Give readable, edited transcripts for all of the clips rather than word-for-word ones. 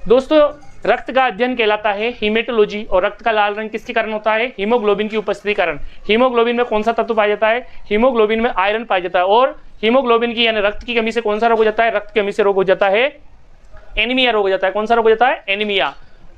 दोस्तों रक्त का अध्ययन कहलाता है हीमेटोलॉजी, और रक्त का लाल रंग किसके कारण होता है? हीमोग्लोबिन की उपस्थिति कारण। हीमोग्लोबिन में कौन सा तत्व पाया जाता है? हीमोग्लोबिन में आयरन पाया जाता है। और हीमोग्लोबिन की यानी रक्त की कमी से कौन सा रोग हो जाता है? रक्त की कमी से रोग हो जाता है एनीमिया रोग हो जाता है। कौन सा रोग हो जाता है? एनीमिया।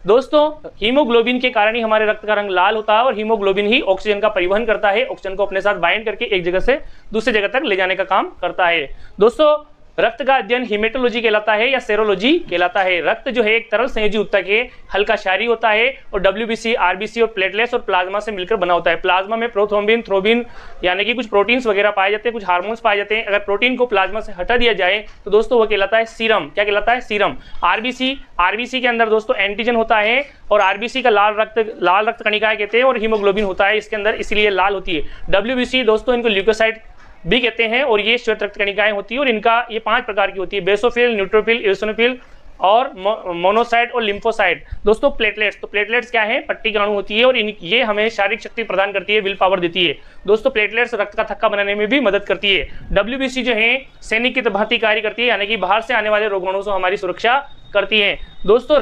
दोस्तों हीमोग्लोबिन के कारण ही हमारे रक्त का रंग लाल होता है, और हीमोग्लोबिन ही ऑक्सीजन का परिवहन करता है, ऑक्सीजन को अपने साथ बाइंड करके एक जगह से दूसरी जगह तक ले जाने का काम करता है। दोस्तों रक्त का अध्ययन हीमेटोलॉजी कहलाता है या सेरोलॉजी कहलाता है। रक्त जो है एक तरल संयोजी ऊतक है, हल्का क्षारीय होता है, और डब्ल्यूबीसी, आरबीसी और प्लेटलेट्स और प्लाज्मा से मिलकर बना होता है। प्लाज्मा में प्रोथ्रोम्बिन, थ्रोम्बिन यानी कि कुछ प्रोटीन्स वगैरह पाए जाते हैं, कुछ हार्मोन्स पाए जाते हैं। अगर प्रोटीन को प्लाज्मा से हटा दिया जाए तो दोस्तों वो कहलाता है सीरम। क्या कहलाता है? सीरम। आरबीसी के अंदर दोस्तों एंटीजन होता है, और आरबीसी का लाल रक्त कणिकाएं कहते हैं, और हीमोग्लोबिन होता है इसके अंदर, इसलिए लाल होती है। डब्ल्यूबीसी दोस्तों इनको ल्यूकोसाइट भी कहते हैं, और ये श्वेत रक्त कणिकाएं होती है, और इनका ये 5 प्रकार की होती है: बेसोफिल, न्यूट्रोफिल, इओसिनोफिल और मोनोसाइट और लिम्फोसाइट। दोस्तों प्लेटलेट्स, तो प्लेटलेट्स क्या है? पट्टी के अणु होती है, और ये हमें शारीरिक शक्ति प्रदान करती है, विल पावर देती है। दोस्तों प्लेटलेट्स रक्त का थक्का बनाने में भी मदद करती है। डब्ल्यूबीसी जो है सैनिक की भांति कार्य करती है, यानी कि बाहर से आने वाले रोगाणुओं से हमारी सुरक्षा करती है। दोस्तों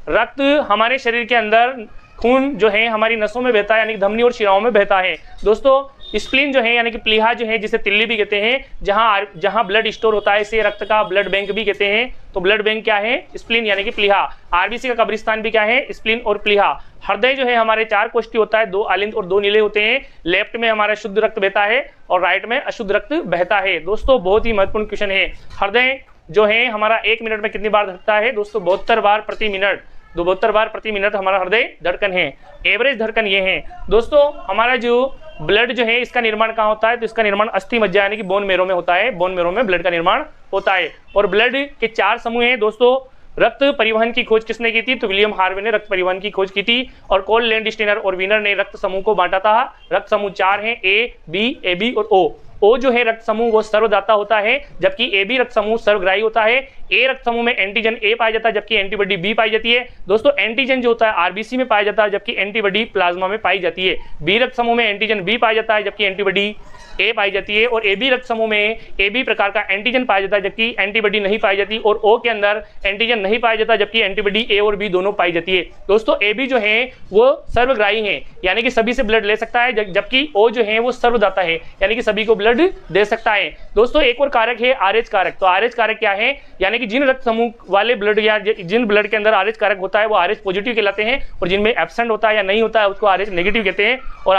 रक्त हमारे शरीर के अंदर खून जो है हमारी नसों में बहता है, यानी धमनी और शिराओं में बहता है। दोस्तों स्प्लीन जो है यानी कि प्लीहा जो है, जिसे तिल्ली भी कहते हैं, जहां ब्लड स्टोर होता है, इसे रक्त का ब्लड बैंक भी कहते हैं। तो ब्लड बैंक क्या है? स्प्लीन यानी कि प्लीहा। आरबीसी का कब्रिस्तान भी क्या है? स्प्लीन और प्लीहा। हृदय जो है हमारे 4 कोष्ठी होता है, 2 आलिंद और 2 नीले होते हैं। लेफ्ट में हमारा शुद्ध रक्त बहता है और राइट में अशुद्ध रक्त बहता है। दोस्तों बहुत ही महत्वपूर्ण क्वेश्चन है। हृदय जो है हमारा 1 मिनट में कितनी बार धड़कता है? दोस्तों 72 बार प्रति मिनट। 72 बार प्रति मिनट हमारा हृदय धड़कन है। एवरेज धड़कन ये है। दोस्तों हमारा जो ब्लड जो है इसका निर्माण कहाँ होता है? तो इसका निर्माण अस्थि मज्जा यानी कि बोन मैरो में होता है। बोन मैरो में ब्लड का निर्माण होता है। और ब्लड के 4 समूह हैं दोस्तों। रक्त परिवहन की खोज किसने की थी? तो विलियम हार्वे ने रक्त परिवहन की खोज की थी, और कोल लैंडस्टीनर और वीनर ने रक्त समूह को बांटा था। रक्त समूह 4 हैं: ए, बी, ए बी और ओ। ओ जो है रक्त समूह वो सर्वदाता होता है, जबकि ए बी रक्त समूह सर्वग्राही होता है। ए रक्त समूह में एंटीजन ए पाया जाता है, जबकि एंटीबॉडी बी पाई जाती है। दोस्तों एंटीजन जो होता है आरबीसी में पाया जाता है, जबकि एंटीबॉडी प्लाज्मा में पाई जाती है। बी रक्त समूह में एंटीजन बी पाया जाता है, जबकि एंटीबॉडी ए पाई जाती है। और ए बी रक्त समूह में ए बी प्रकार का एंटीजन पाया जाता है, जबकि एंटीबॉडी नहीं पाई जाती। और ओ के अंदर एंटीजन नहीं पाया जाता, जबकि एंटीबॉडी ए और बी दोनों पाई जाती है। दोस्तों ए बी जो है वो सर्वग्राही है, यानी कि सभी से ब्लड ले सकता है, जबकि ओ जो है वो सर्वदाता है, यानी कि सभी को ब्लड दे सकता है। दोस्तों एक और कारक है आरएच कारक। तो आरएच कारक क्या है? यानी कि जिन रक्त समूह वाले ब्लड या जिन ब्लड के अंदर आरएच कारक होता है वो आरएच पॉजिटिव कहलाते हैं, और जिनमें एब्सेंट होता है या नहीं होता है उसको आरएच नेगेटिव कहते हैं। और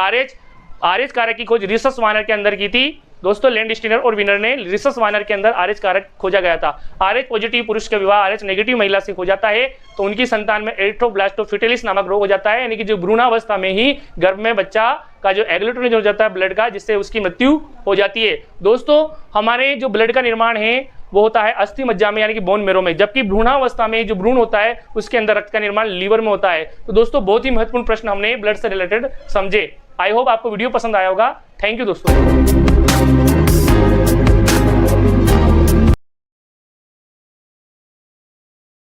आरएच कारक की खोज रिसस वाइनर के अंदर की थी दोस्तों। लैंडस्टीनर और विनर ने रिसस वाइनर के अंदर आरएच कारक खोजा गया था। आरएच पॉजिटिव पुरुष का विवाह आरएच नेगेटिव महिला से हो जाता है, तो उनकी संतान में एरिथ्रोब्लास्टोफिटिलिस नामक रोग हो जाता है, यानी कि जो भ्रूणावस्था में ही गर्भ में बच्चा का जो एग्लूटिनेज हो जाता है ब्लड का, जिससे उसकी मृत्यु हो जाती है। दोस्तों हमारे जो ब्लड का निर्माण है वो होता है अस्थि मज्जा में, यानी कि बोन मैरो में, जबकि भ्रूणावस्था में जो भ्रूण होता है उसके अंदर रक्त का निर्माण लीवर में होता है। तो दोस्तों बहुत ही महत्वपूर्ण प्रश्न हमने ब्लड से रिलेटेड समझे। आई होप आपको वीडियो पसंद आया होगा। थैंक यू दोस्तों।